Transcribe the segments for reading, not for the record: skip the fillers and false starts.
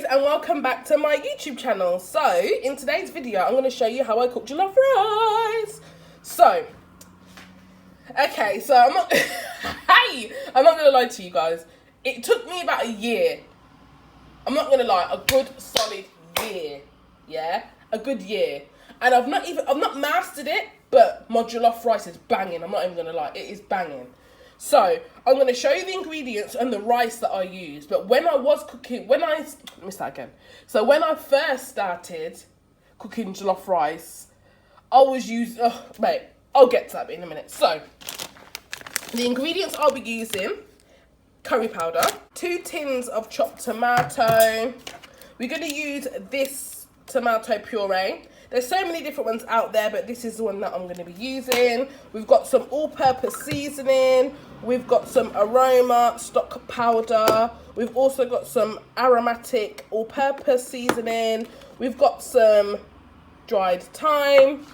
and welcome back to my YouTube channel. So in today's video I'm going to show you how I cook jollof rice. So okay, so I'm not I'm not going to lie to you guys. It took me about a year. I'm not going to lie, a good solid year. Yeah, a good year. And I've not mastered it, but my jollof rice is banging. I'm not even going to lie, it is banging. So, I'm going to show you the ingredients and the rice that I use. But when I was cooking, let me start again. So, when I first started cooking jollof rice, I was using, wait, I'll get to that in a minute. So, the ingredients I'll be using, curry powder, 2 tins of chopped tomato. We're going to use this tomato puree. There's so many different ones out there, but this is the one that I'm going to be using. We've got some all-purpose seasoning. We've got some Aroma stock powder. We've also got some Aromatic all-purpose seasoning. We've got some dried thyme.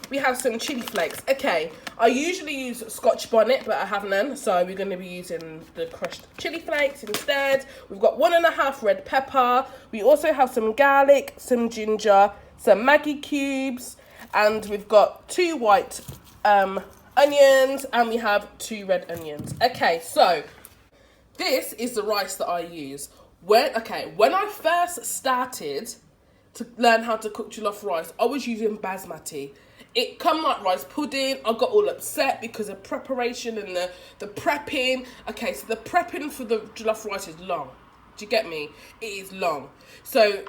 We have some chili flakes. Okay, I usually use Scotch bonnet, but I have none, so we're going to be using the crushed chili flakes instead. We've got 1.5 red pepper. We also have some garlic, some ginger, some Maggie cubes, and we've got 2 white onions, and we have 2 red onions. Okay, so this is the rice that I use. When I first started to learn how to cook jollof rice, I was using basmati. It come like rice pudding. I got all upset because of preparation and the prepping. Okay, so the prepping for the jollof rice is long. Do you get me? It is long. So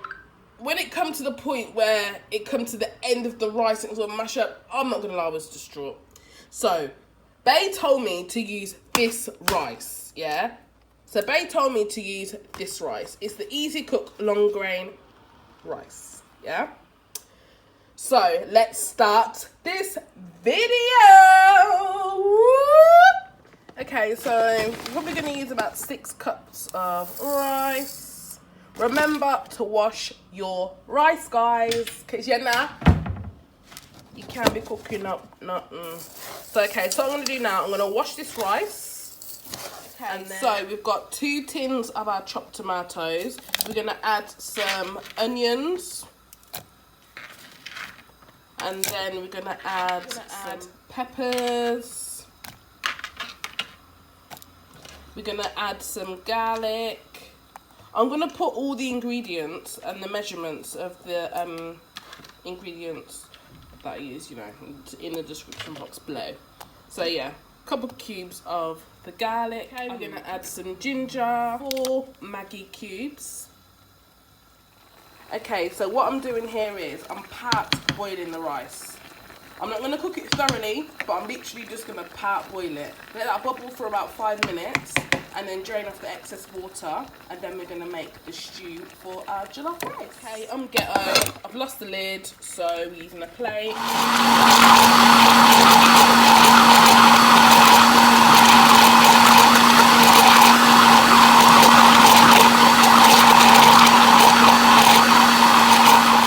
when it come to the point where it come to the end of the rice and it's all mash up, I'm not gonna lie, I was distraught. So Bay told me to use this rice, yeah? So Bay told me to use this rice. It's the easy cook long grain rice, yeah? So let's start this video. Okay, so we're probably gonna use about 6 cups of rice. Remember to wash your rice, guys, because you can't be cooking up nothing. So okay, so what I'm gonna do now, I'm gonna wash this rice. Okay, and so we've got 2 tins of our chopped tomatoes. We're gonna add some onions, and then we're gonna add some peppers. We're gonna add some garlic. I'm going to put all the ingredients and the measurements of the ingredients that I use, you know, in the description box below. So yeah, a couple of cubes of the garlic. Okay, we're going to add some ginger, 4 Maggie cubes. Okay, so what I'm doing here is I'm part boiling the rice. I'm not going to cook it thoroughly, but I'm literally just going to part boil it. Let that bubble for about 5 minutes. And then drain off the excess water, and then we're gonna make the stew for our jollof rice. Okay, I'm ghetto. I've lost the lid, so we're using a plate.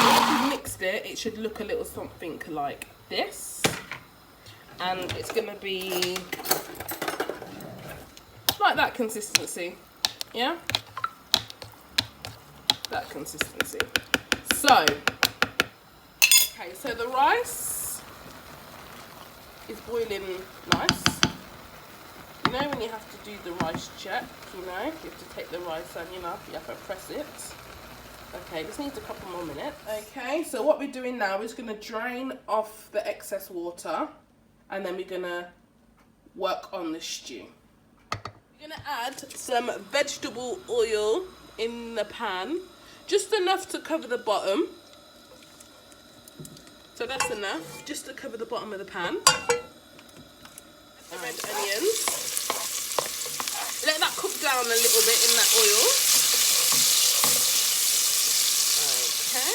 Once you've mixed it, it should look a little something like this, and it's gonna be like that consistency, yeah, that consistency. So okay, so the rice is boiling nice. You know when you have to do the rice check, you know, you have to take the rice and, you know, you have to press it. Okay, this needs a couple more minutes. Okay, so what we're doing now is going to drain off the excess water, and then we're going to work on the stew. We're going to add some vegetable oil in the pan, just enough to cover the bottom. So that's enough, just to cover the bottom of the pan. The red onions. Let that cook down a little bit in that oil. Okay.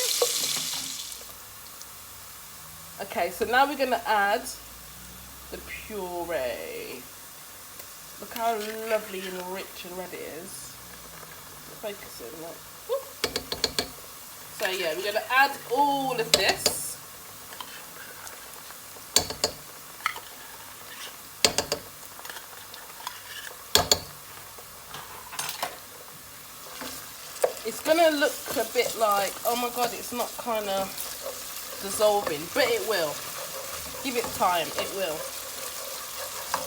Okay, so now we're going to add the puree. Look how lovely and rich and red it is. Focus in, look. So yeah, we're going to add all of this. It's gonna look a bit like, oh my god, it's not kind of dissolving, but it will. Give it time, it will.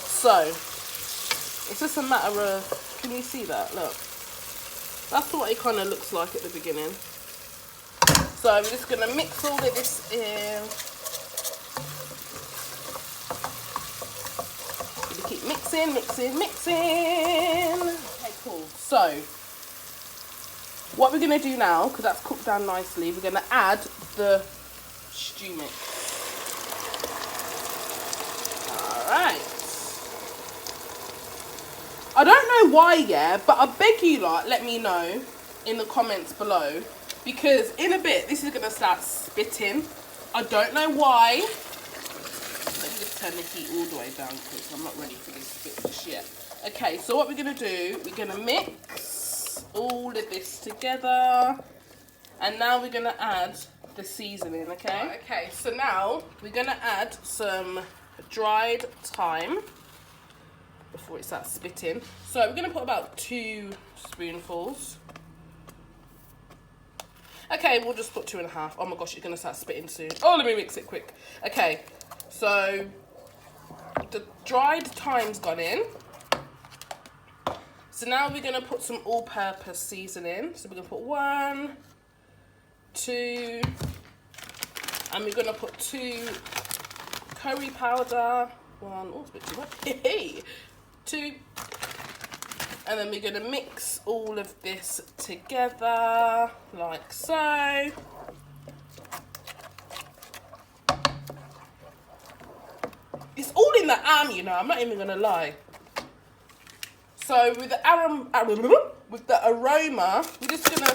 So, it's just a matter of, can you see that? Look. That's what it kind of looks like at the beginning. So we're just gonna mix all of this in. Gonna keep mixing, mixing, mixing. Okay, cool. So, what we're gonna do now, because that's cooked down nicely, we're gonna add the stew mix. Alright. I don't know why yet, but I beg you lot, let me know in the comments below, because in a bit this is going to start spitting. I don't know why. Let me just turn the heat all the way down because I'm not ready for this spit just yet. Okay, so what we're going to do, we're going to mix all of this together, and now we're going to add the seasoning, okay? Right, okay, so now we're going to add some dried thyme before it starts spitting. So we're going to put about 2 spoonfuls. Okay, we'll just put 2.5. Oh my gosh, it's going to start spitting soon. Oh, let me mix it quick. Okay, so the dried thyme's gone in. So now we're going to put some all-purpose seasoning. So we're going to put 1, 2, and we're going to put 2 curry powder. 1, oh, it's a bit too much. Hey. 2, and then we're going to mix all of this together like so. It's all in the arm, you know, I'm not even going to lie. So with the aroma, we're just going to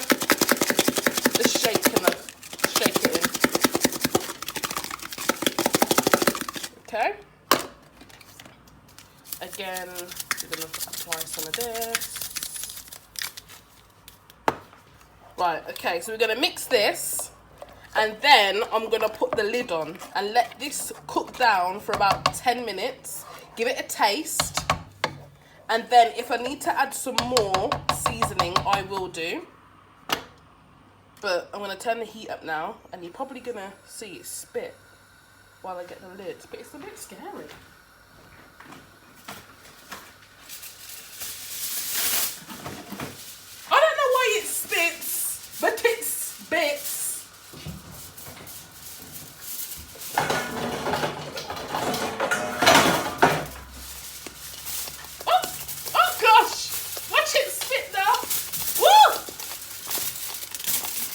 just shake it in. Okay. Again, we're going to apply some of this. Right, okay, so we're going to mix this, and then I'm going to put the lid on and let this cook down for about 10 minutes. Give it a taste, and then if I need to add some more seasoning, I will do. But I'm going to turn the heat up now, and you're probably going to see it spit while I get the lid, but it's a bit scary. It spits, but it spits. Oh gosh, watch it spit now. Woo!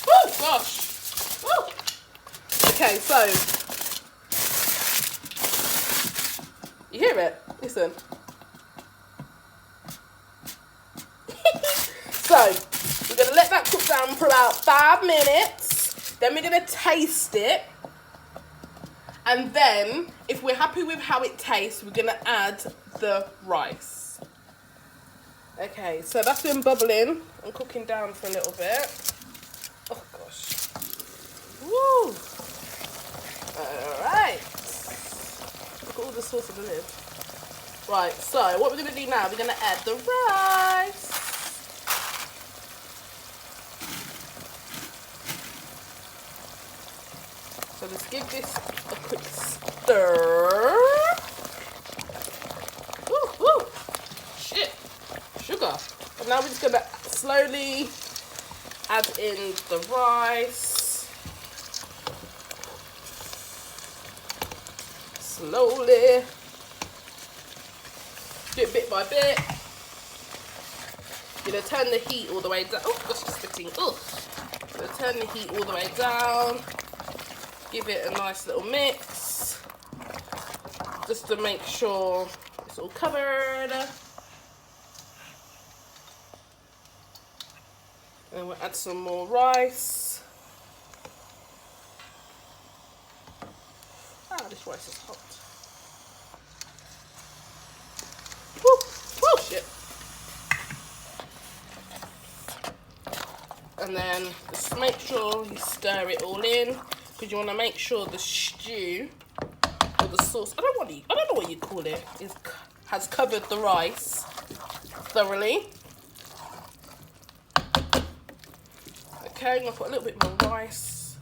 Oh gosh. Woo! Okay, so you hear it? Listen. So we're going to let that cook down for about 5 minutes. Then we're going to taste it. And then, if we're happy with how it tastes, we're going to add the rice. Okay, so that's been bubbling and cooking down for a little bit. Oh, gosh. Woo! Alright. Look at all the sauce in the lid. Right, so what we're going to do now, we're going to add the rice. So just give this a quick stir. Woo, woo. Shit. Sugar. And now we're just going to slowly add in the rice. Slowly. Do it bit by bit. You're going to turn the heat all the way down. Oh, gosh, it's spitting. Oh. Going to turn the heat all the way down. Give it a nice little mix, just to make sure it's all covered. And we'll add some more rice. Ah, this rice is hot. Woo, woo, shit. And then just make sure you stir it all in. Because you want to make sure the stew or the sauce, I don't know what you call it, has covered the rice thoroughly. Okay, I'm gonna put a little bit more rice.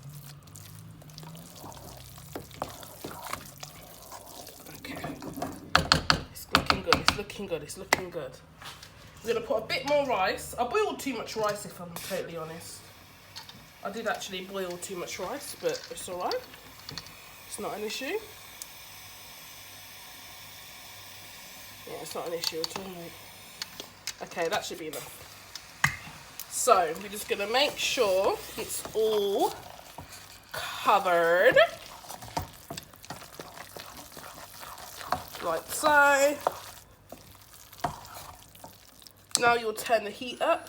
Okay, it's looking good, it's looking good, it's looking good. I'm gonna put a bit more rice. I boiled too much rice, if I'm totally honest. I did actually boil too much rice, but it's alright. It's not an issue. Yeah, it's not an issue at all, mate. Okay, that should be enough. So, we're just gonna make sure it's all covered. Like so. Now you'll turn the heat up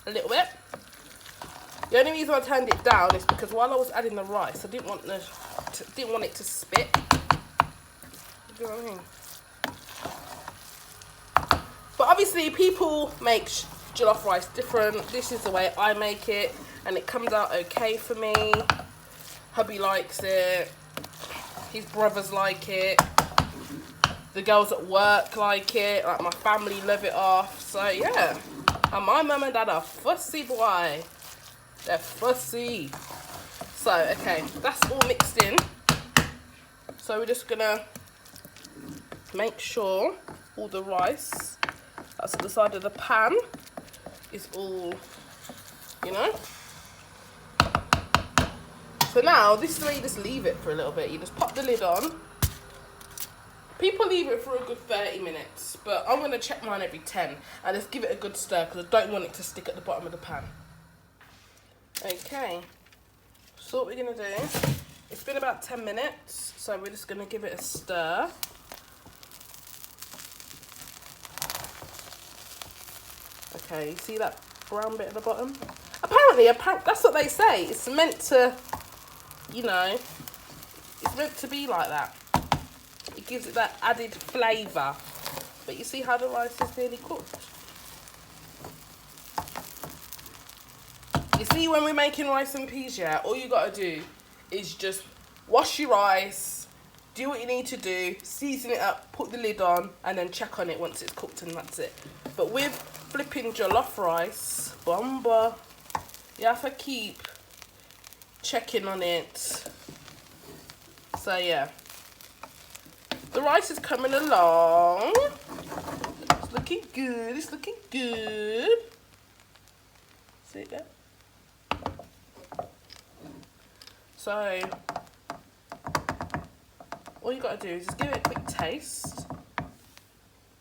a little bit. The only reason I turned it down is because while I was adding the rice, I didn't want it to spit. You know what I mean? But obviously, people make jollof rice different. This is the way I make it, and it comes out okay for me. Hubby likes it. His brothers like it. The girls at work like it. Like my family love it off. So yeah. And my mum and dad are fussy boy. They're fussy. So okay, that's all mixed in. So we're just gonna make sure all the rice that's at the side of the pan is all, you know. So now this is where you just leave it for a little bit. You just pop the lid on. People leave it for a good 30 minutes, but I'm gonna check mine every 10 and just give it a good stir because I don't want it to stick at the bottom of the pan. Okay, so what we're gonna do, it's been about 10 minutes, so we're just gonna give it a stir. Okay, you see that brown bit at the bottom? Apparently, that's what they say. It's meant to, you know, it's meant to be like that. It gives it that added flavour. But you see how the rice is nearly cooked? You see, when we're making rice and peas, yeah, all you got to do is just wash your rice, do what you need to do, season it up, put the lid on, and then check on it once it's cooked, and that's it. But with flipping jollof rice, bomba, you have to keep checking on it. So yeah, the rice is coming along. It's looking good, it's looking good. See it there? So, all you got to do is just give it a quick taste,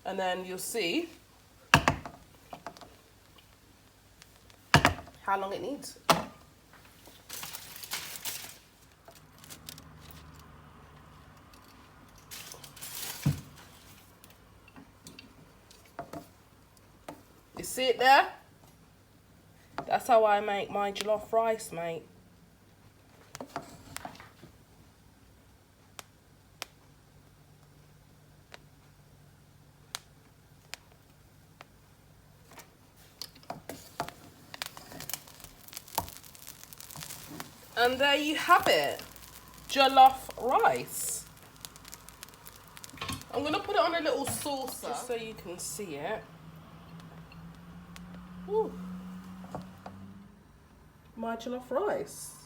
and then you'll see how long it needs. You see it there? That's how I make my jollof rice, mate. And there you have it, jollof rice. I'm gonna put it on a little saucer just so you can see it. Ooh. My jollof rice.